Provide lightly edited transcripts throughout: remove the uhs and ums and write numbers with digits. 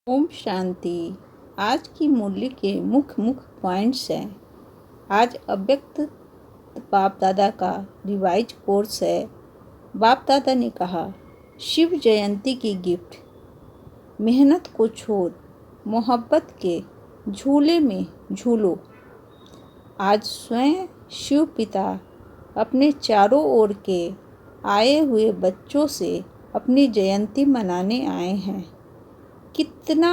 ओम शांति। आज की मुरली के मुख्य पॉइंट्स हैं। आज अव्यक्त बाप दादा का रिवाइज कोर्स है। बाप दादा ने कहा, शिव जयंती की गिफ्ट, मेहनत को छोड़ मोहब्बत के झूले में झूलो। आज स्वयं शिव पिता अपने चारों ओर के आए हुए बच्चों से अपनी जयंती मनाने आए हैं। कितना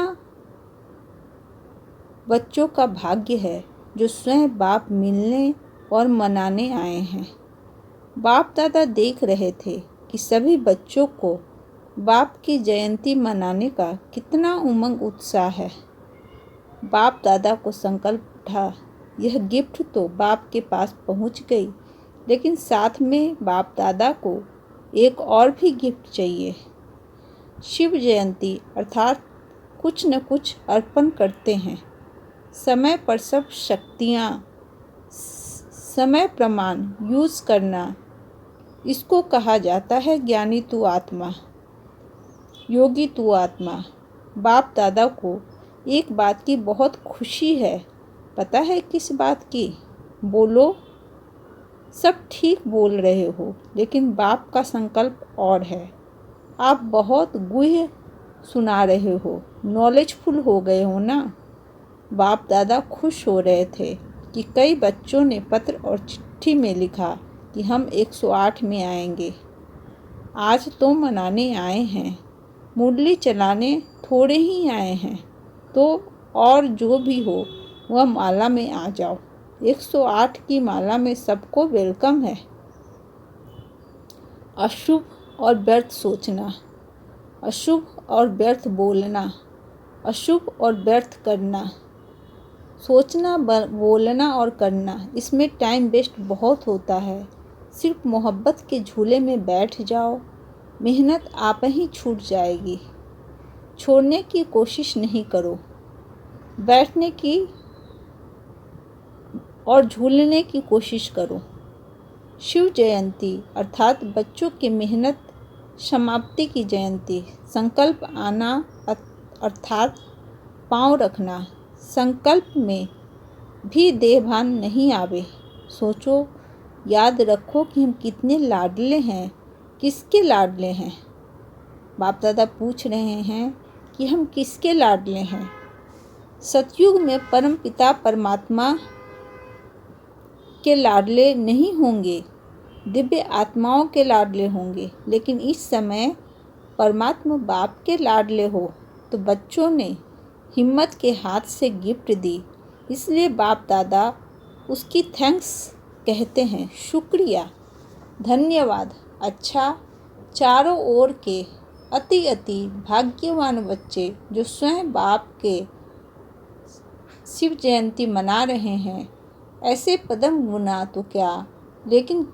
बच्चों का भाग्य है जो स्वयं बाप मिलने और मनाने आए हैं। बाप दादा देख रहे थे कि सभी बच्चों को बाप की जयंती मनाने का कितना उमंग उत्साह है। बाप दादा को संकल्प उठा, यह गिफ्ट तो बाप के पास पहुंच गई, लेकिन साथ में बाप दादा को एक और भी गिफ्ट चाहिए। शिव जयंती अर्थात कुछ न कुछ अर्पण करते हैं। समय पर सब शक्तियाँ, समय प्रमाण यूज़ करना, इसको कहा जाता है ज्ञानी तू आत्मा, योगी तू आत्मा। बाप दादा को एक बात की बहुत खुशी है। पता है किस बात की? बोलो। सब ठीक बोल रहे हो, लेकिन बाप का संकल्प और है। आप बहुत गुह्य सुना रहे हो, नॉलेजफुल हो गए हो ना। बाप दादा खुश हो रहे थे कि कई बच्चों ने पत्र और चिट्ठी में लिखा कि हम 108 में आएंगे। आज तो मनाने आए हैं, मुरली चलाने थोड़े ही आए हैं, तो और जो भी हो वह माला में आ जाओ। 108 की माला में सबको वेलकम है। अशुभ और व्यर्थ सोचना, अशुभ और व्यर्थ बोलना, अशुभ और व्यर्थ करना, सोचना, बोलना और करना, इसमें टाइम वेस्ट बहुत होता है। सिर्फ मोहब्बत के झूले में बैठ जाओ, मेहनत आप ही छूट जाएगी। छोड़ने की कोशिश नहीं करो, बैठने की और झूलने की कोशिश करो। शिव जयंती अर्थात बच्चों की मेहनत समाप्ति की जयंती। संकल्प आना अर्थात पाँव रखना। संकल्प में भी देहभान नहीं आवे। सोचो, याद रखो कि हम कितने लाडले हैं, किसके लाडले हैं। बाप दादा पूछ रहे हैं कि हम किसके लाडले हैं। सतयुग में परम पिता परमात्मा के लाडले नहीं होंगे, दिव्य आत्माओं के लाडले होंगे। लेकिन इस समय परमात्मा बाप के लाडले हो तो बच्चों ने हिम्मत के हाथ से गिफ्ट दी, इसलिए बाप दादा उसकी थैंक्स कहते हैं, शुक्रिया, धन्यवाद। अच्छा, चारों ओर के अति भाग्यवान बच्चे जो स्वयं बाप के शिव जयंती मना रहे हैं, ऐसे पदम गुना तो क्या, लेकिन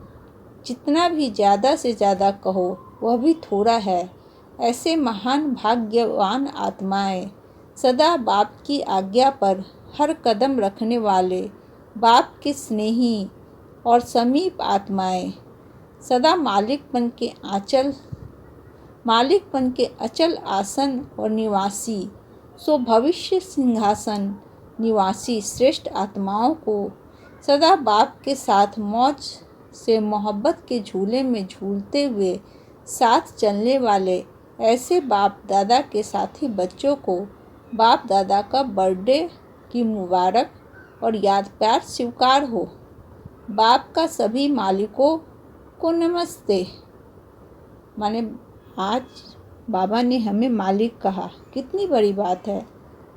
जितना भी ज़्यादा से ज़्यादा कहो वह भी थोड़ा है। ऐसे महान भाग्यवान आत्माएं, सदा बाप की आज्ञा पर हर कदम रखने वाले, बाप के स्नेही और समीप आत्माएं, सदा मालिकपन के अचल आसन और निवासी, सो भविष्य सिंहासन निवासी श्रेष्ठ आत्माओं को सदा बाप के साथ मौज से मोहब्बत के झूले में झूलते हुए साथ चलने वाले ऐसे बाप दादा के साथी बच्चों को बाप दादा का बर्थडे की मुबारक और याद प्यार स्वीकार हो। बाप का सभी मालिकों को नमस्ते। माने आज बाबा ने हमें मालिक कहा, कितनी बड़ी बात है।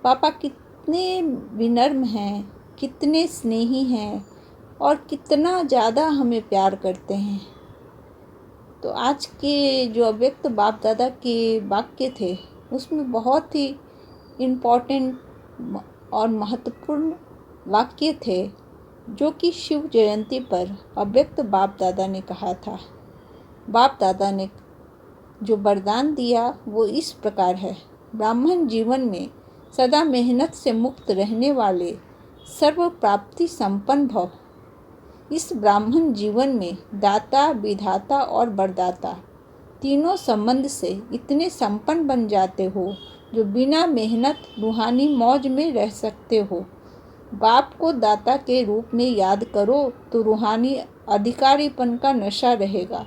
पापा कितने विनम्र हैं, कितने स्नेही हैं और कितना ज़्यादा हमें प्यार करते हैं। तो आज के जो अव्यक्त बाप दादा के वाक्य थे, उसमें बहुत ही इम्पोर्टेंट और महत्वपूर्ण वाक्य थे जो कि शिव जयंती पर अव्यक्त बाप दादा ने कहा था। बाप दादा ने जो वरदान दिया वो इस प्रकार है, ब्राह्मण जीवन में सदा मेहनत से मुक्त रहने वाले, सर्व प्राप्ति संपन्न भव। इस ब्राह्मण जीवन में दाता, विधाता और वरदाता तीनों संबंध से इतने संपन्न बन जाते हो जो बिना मेहनत रूहानी मौज में रह सकते हो। बाप को दाता के रूप में याद करो तो रूहानी अधिकारीपन का नशा रहेगा।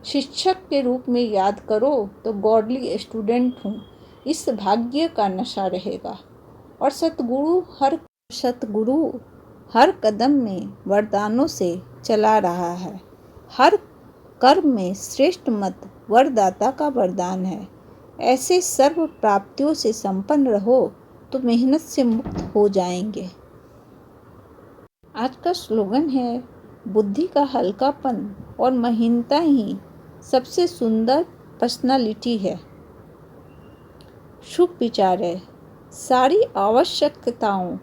शिक्षक के रूप में याद करो तो गॉडली स्टूडेंट हूँ, इस भाग्य का नशा रहेगा। और सतगुरु हर कदम में वरदानों से चला रहा है। हर कर्म में श्रेष्ठ मत वरदाता का वरदान है। ऐसे सर्व प्राप्तियों से संपन्न रहो तो मेहनत से मुक्त हो जाएंगे। आज का स्लोगन है, बुद्धि का हल्कापन और महीनता ही सबसे सुंदर पर्सनालिटी है। शुभ विचार है, सारी आवश्यकताओं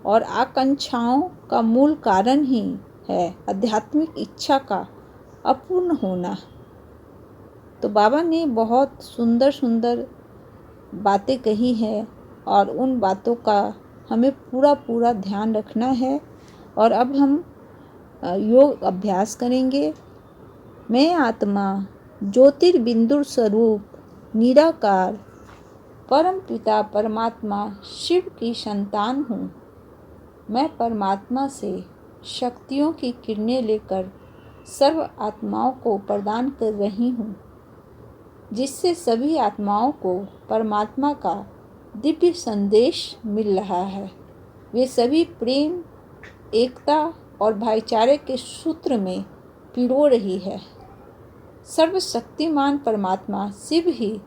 और आकांक्षाओं का मूल कारण ही है आध्यात्मिक इच्छा का अपूर्ण होना। तो बाबा ने बहुत सुंदर सुंदर बातें कही हैं और उन बातों का हमें पूरा ध्यान रखना है। और अब हम योग अभ्यास करेंगे। मैं आत्मा ज्योतिर्बिंदु स्वरूप निराकार परम पिता परमात्मा शिव की संतान हूँ। मैं परमात्मा से शक्तियों की किरणें लेकर सर्व आत्माओं को प्रदान कर रही हूँ, जिससे सभी आत्माओं को परमात्मा का दिव्य संदेश मिल रहा है। वे सभी प्रेम, एकता और भाईचारे के सूत्र में पिरो रही है। सर्वशक्तिमान परमात्मा शिव ही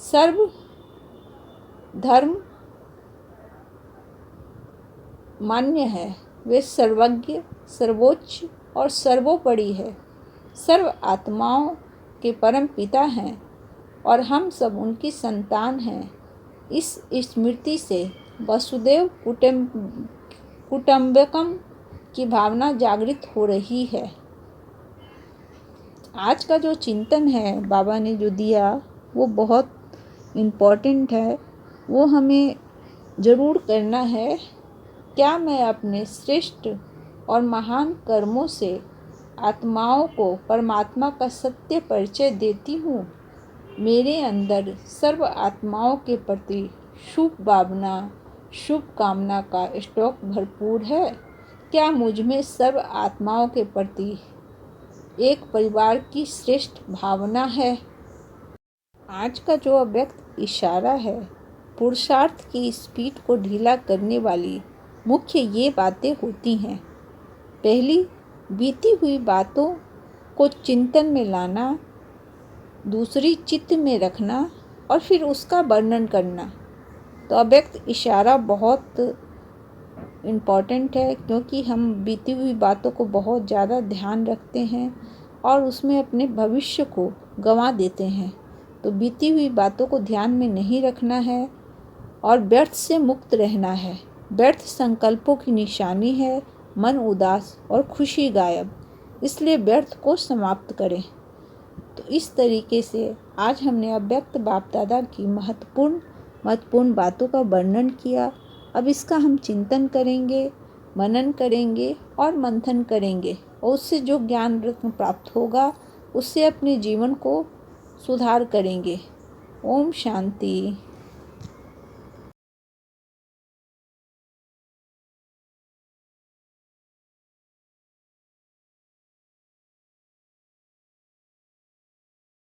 सर्व धर्म मान्य है। वे सर्वज्ञ, सर्वोच्च और सर्वोपरि है। सर्व आत्माओं के परम पिता हैं और हम सब उनकी संतान हैं। इस स्मृति से वसुदेव कुटुंबकम की भावना जागृत हो रही है। आज का जो चिंतन है बाबा ने जो दिया वो बहुत इम्पोर्टेंट है, वो हमें ज़रूर करना है। क्या मैं अपने श्रेष्ठ और महान कर्मों से आत्माओं को परमात्मा का सत्य परिचय देती हूँ? मेरे अंदर सर्व आत्माओं के प्रति शुभ भावना, शुभ कामना का स्टॉक भरपूर है। क्या मुझ में सर्व आत्माओं के प्रति एक परिवार की श्रेष्ठ भावना है? आज का जो अव्यक्त इशारा है, पुरुषार्थ की स्पीड को ढीला करने वाली मुख्य ये बातें होती हैं। पहली, बीती हुई बातों को चिंतन में लाना। दूसरी, चित्त में रखना और फिर उसका वर्णन करना। तो अव्यक्त इशारा बहुत इम्पॉर्टेंट है, क्योंकि हम बीती हुई बातों को बहुत ज़्यादा ध्यान रखते हैं और उसमें अपने भविष्य को गंवा देते हैं। तो बीती हुई बातों को ध्यान में नहीं रखना है और व्यर्थ से मुक्त रहना है। व्यर्थ संकल्पों की निशानी है मन उदास और खुशी गायब, इसलिए व्यर्थ को समाप्त करें। तो इस तरीके से आज हमने अव्यक्त बाप दादा की महत्वपूर्ण बातों का वर्णन किया। अब इसका हम चिंतन करेंगे, मनन करेंगे और मंथन करेंगे और उससे जो ज्ञान रत्न प्राप्त होगा उससे अपने जीवन को सुधार करेंगे। ओम शांति।